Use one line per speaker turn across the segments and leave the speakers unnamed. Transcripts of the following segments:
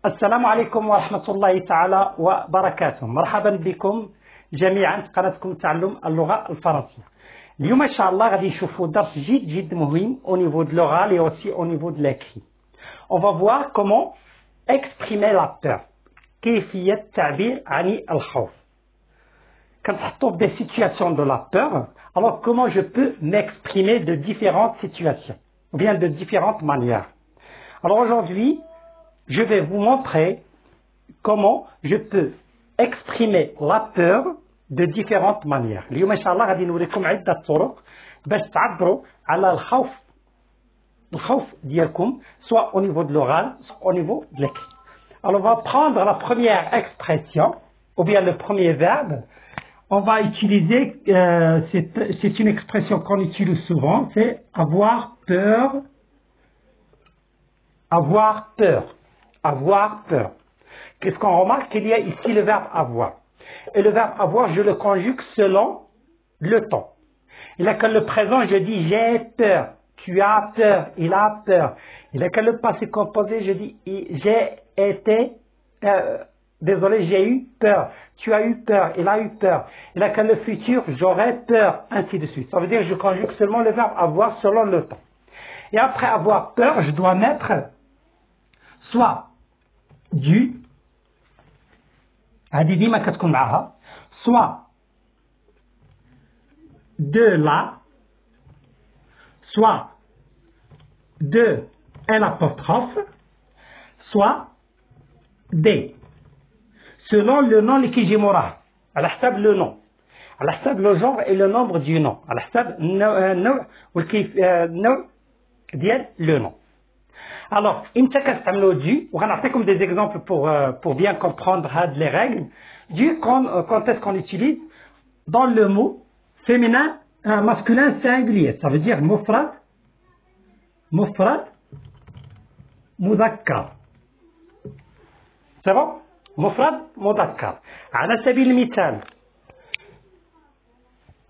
السلام عليكم ورحمة الله تعالى وبركاته. مرحبا بكم جميعا في قناتكم تعلم اللغة الفرنسية. اليوم إن شاء الله غادي نشوفوا درس جد مهم au niveau de l'oral et aussi au niveau de l'écrit. On va voir comment exprimer la peur. كيفية التعبير عن الخوف. كنتحطوا في des situations de la peur, alors comment je peux m'exprimer de différentes situations ou bien de différentes manières. Alors aujourd'hui, je vais vous montrer comment je peux exprimer la peur de différentes manières. اليوم إن شاء الله غادي نوريكم عدة طرق باش تعبروا على الخوف ديالكم soit au niveau de l'oral, soit au niveau de l'écrit. Alors on va prendre la première expression ou bien le premier verbe. On va utiliser, c'est une expression qu'on utilise souvent, c'est avoir peur. Avoir peur. Avoir peur. Qu'est-ce qu'on remarque? Qu'il y a ici le verbe avoir. Et le verbe avoir, je le conjugue selon le temps. Il a que le présent, je dis j'ai peur. Tu as peur. Il a peur. Il a que le passé composé, je dis j'ai été, désolé, j'ai eu peur. Tu as eu peur. Il a eu peur. Il a que le futur, j'aurai peur. Ainsi de suite. Ça veut dire que je conjugue seulement le verbe avoir selon le temps. Et après avoir peur, je dois mettre soit du هذه ديما كتكون معها soit de la soit de l'apostrophe soit des selon le nom اللي كيجي موراه على حسب le nom على حسب le genre et le nombre du nom على حسب النوع والكيف النوع ديال le nom. Alors, imta كنستعملوا du وغنعطيكم des exemples pour bien comprendre les règles. Du quand est-ce qu'on l'utilise? Dans le mot féminin masculin singulier, ça veut dire مفرد مذكر. C'est bon? مفرد مذكر. على سبيل المثال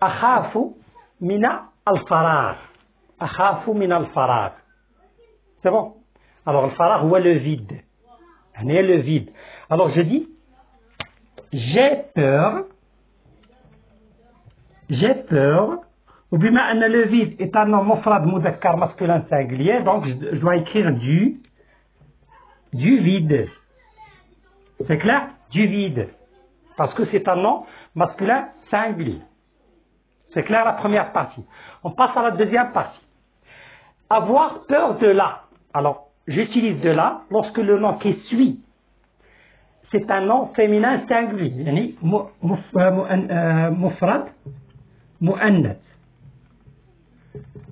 أخاف من الفراغ. أخاف من الفراغ. C'est bon? Alors, le farah, ou le vide. Le vide. Alors, je dis, j'ai peur. J'ai peur. Ou bien, le vide est un nom mufrad mudhakkar masculin singulier. Donc, je dois écrire du vide. C'est clair? Du vide. Parce que c'est un nom masculin singulier. C'est clair la première partie. On passe à la deuxième partie. Avoir peur de là. Alors, j'utilise de là lorsque le nom qui suit, c'est un nom féminin singulier. يعني مفرد مؤنث.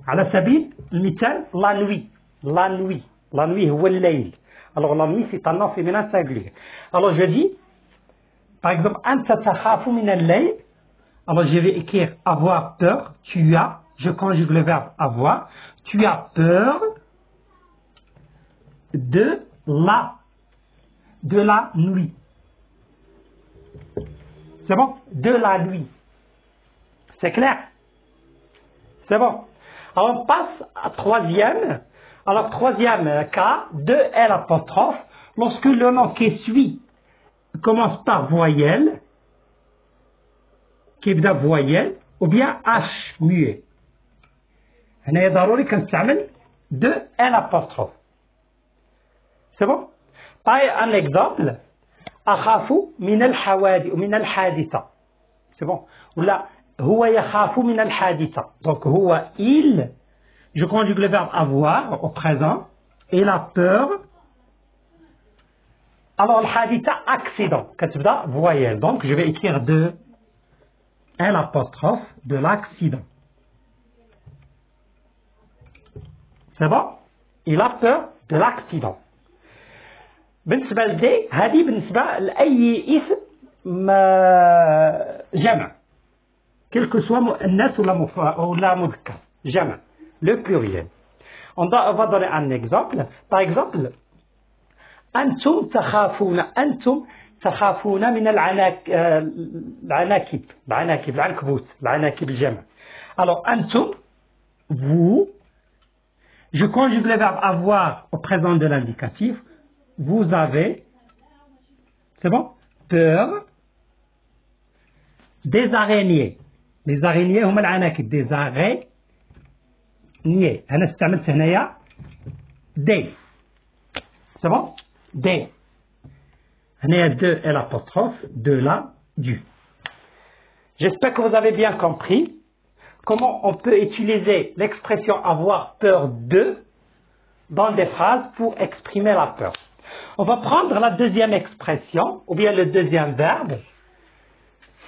على سبيل المثال la nuit. La nuit. La nuit هو الليل. Alors la nuit c'est un nom féminin singulier. Alors je dis, par exemple, أنت تخاف من الليل. Alors je vais écrire avoir peur. Tu as. Je conjugue le verbe avoir. Tu as peur de la nuit. C'est bon? De la nuit. C'est clair? C'est bon. Alors on passe à troisième. Alors troisième cas, de l'apostrophe, lorsque le nom qui suit commence par voyelle, qui est voyelle, ou bien H muet. هنا ضروري كنستعمل de l'apostrophe. C'est bon? Par un exemple, أخاف من الحوادث ومن الحادثة. C'est bon? ولا هو يخاف من الحادثة. Donc هو il, je conjugue le verbe avoir au présent, il a peur. Alors الحادثة accident, كتبدا voyelle. Donc je vais écrire de l'apostrophe de l'accident. C'est bon? Il a peur de l'accident. بالنسبة لدي هذه بالنسبة لأي اسم جمع quel que soit مؤنث ولا مذكر جمع le pluriel. On va donner un exemple. Par exemple, أنتم تخافون من العناكب العنكبوت الجمع. Alors أنتم vous, je conjugue le verbe avoir au présent de l'indicatif. Vous avez C'est bon? Peur des araignées. Les araignées هما العناكب. Des araignées. أنا استعملت هنايا des. C'est bon? Des. هنايا de et l'apostrophe, de là, du. J'espère que vous avez bien compris comment on peut utiliser l'expression avoir peur de dans des phrases pour exprimer la peur. On va prendre la deuxième expression, ou bien le deuxième verbe,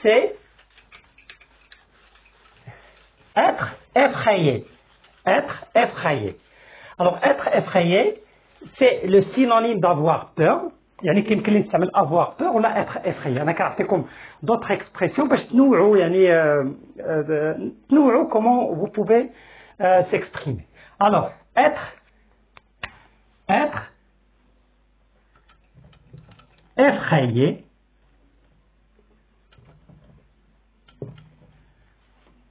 c'est être effrayé. Être effrayé. Alors, être effrayé, c'est le synonyme d'avoir peur. يعني كيمكن لي نستعمل avoir peur ولا être effrayé. أنا كنعطيكم d'autres expressions باش تنوعوا يعني تنوعوا comment vous pouvez s'exprimer. Alors, être effrayé.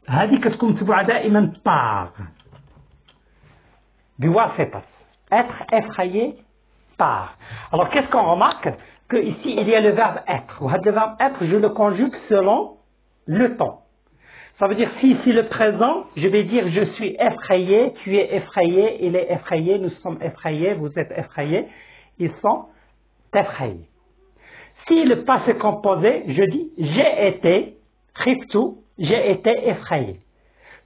هذه كتكون متبوعة دائما par بواسطة. Être effrayé par. Alors qu'est-ce qu'on remarque? Que ici il y a le verbe être. Le verbe être, je le conjugue selon le temps. Ça veut dire si ici le présent, je vais dire je suis effrayé, tu es effrayé, il est effrayé, nous sommes effrayés, vous êtes effrayés, ils sont effrayés. Si le passé composé, je dis j'ai été, khiftu, j'ai été effrayé.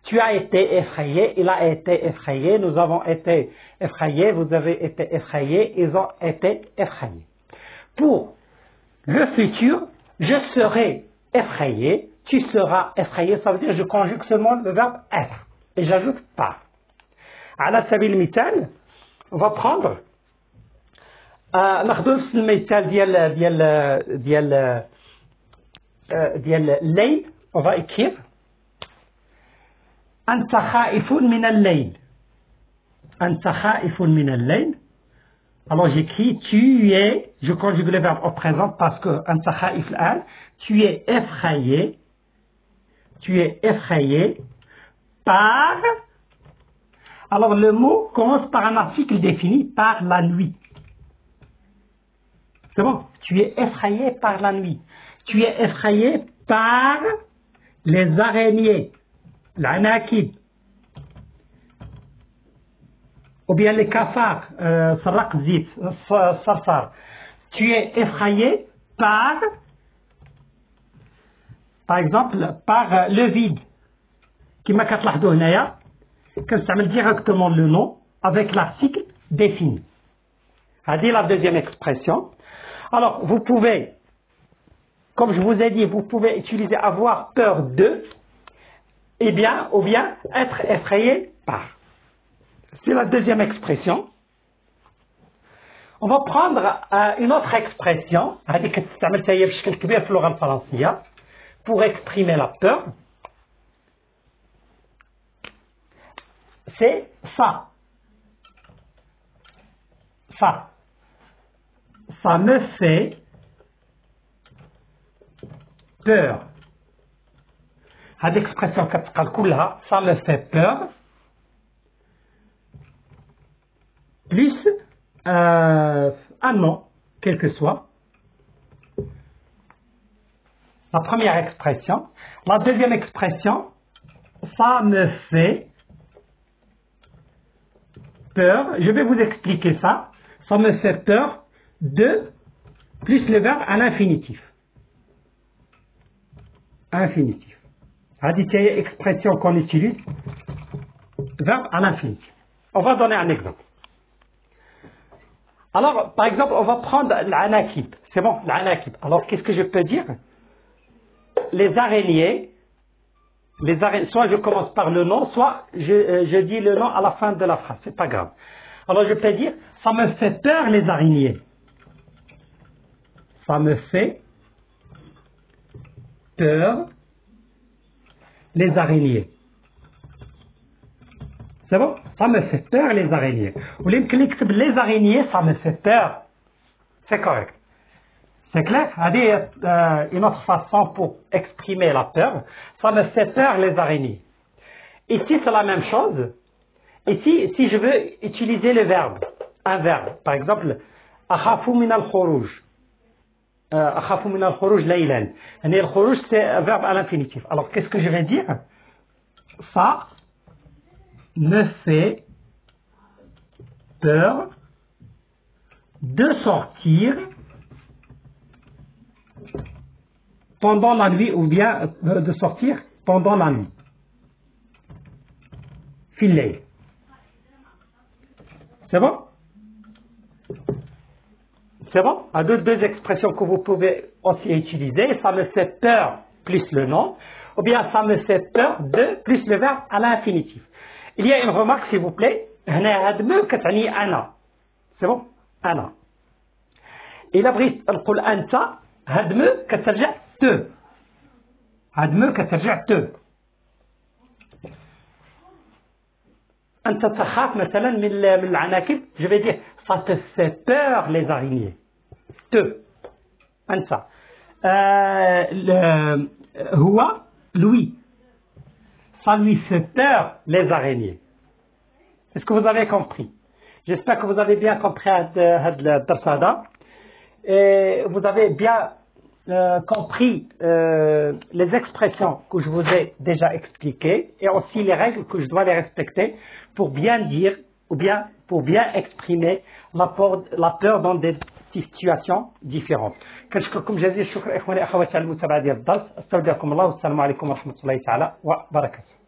Tu as été effrayé, il a été effrayé, nous avons été effrayés, vous avez été effrayés, ils ont été effrayés. Pour le futur, je serai effrayé, tu seras effrayé, ça veut dire je conjugue seulement le verbe être et j'ajoute pas. على سبيل المثال, on va prendre ناخذ نفس المثال ديال الليل, on va écrire أنت خائف من الليل. أنت خائف من الليل. Alors j'écris tu es, je conjugue le verbe au présent parce que أنت خائف الآن, tu es effrayé. Tu es effrayé par. Alors le mot commence par un article défini par la nuit. C'est bon? Tu es effrayé par la nuit. Tu es effrayé par les araignées. العناكب ou bien les cafards, سراق الزيت, الصرصار. Tu es effrayé par exemple par le vide. كما كتلاحظوا هنايا كنستعمل directement le nom avec l'article défini. هذه la deuxième expression. Alors vous pouvez, comme je vous ai dit, vous pouvez utiliser avoir peur de, ou bien être effrayé par. C'est la deuxième expression. On va prendre une autre expression هذه كتستعمل حتى هي بشكل كبير في اللغة الفرنسية pour exprimer la peur. C'est ça. Ça. Ça me fait peur. هذه expression كتقال كلها ça me fait peur plus un nom quel que soit. La première expression. La deuxième expression, ça me fait peur. Je vais vous expliquer ça. Ça me fait peur de plus le verbe à l'infinitif. Infinitif. C'est une expression qu'on utilise, verbe à l'infinitif. On va donner un exemple. Alors, par exemple, on va prendre l'anakib. C'est bon, l'anakib. Alors, qu'est-ce que je peux dire? Les araignées, soit je commence par le nom, soit je dis le nom à la fin de la phrase. C'est pas grave. Alors, je peux dire, ça me fait peur les araignées. Ça me fait peur les araignées. C'est bon? Ça me fait peur les araignées. Ou les araignées, ça me fait peur. C'est correct. C'est clair? Une autre façon pour exprimer la peur. Ça me fait peur les araignées. Ici, c'est la même chose. Ici, si je veux utiliser le verbe, un verbe, par exemple, أخاف من الخروج. أخاف من الخروج ليلا. يعني الخروج c'est un verbe à l'infinitif. Alors qu'est-ce que je vais dire? Ça me fait peur de sortir pendant la nuit ou bien de sortir pendant la nuit. Filet. C'est bon? C'est bon? À deux expressions que vous pouvez aussi utiliser. Ça me fait peur plus le nom. Ou bien ça me fait peur de plus le verbe à l'infinitif. Il y a une remarque s'il vous plaît. هنا هاد مو كتعني أنا. C'est bon? أنا. إلا بغيت نقول أنت هاد مو كترجع te. هاد مو كترجع te. أنت تخاف مثلا من العناكب. Je vais dire ça te fait peur les araignées. Te. أنت. هو lui. Ça lui fait peur les araignées. Est-ce que vous avez compris? J'espère que vous avez bien compris le dars hada. Et vous avez bien compris les expressions que je vous ai déjà expliquées et aussi les règles que je dois les respecter pour bien dire ou bien pour bien exprimer la peur dans des situations différentes. كنشكركم جزيل الشكر إخواني أخواتي على المتابعة ديال الدرس. أستودعكم الله والسلام عليكم ورحمة الله تعالى وبركاته.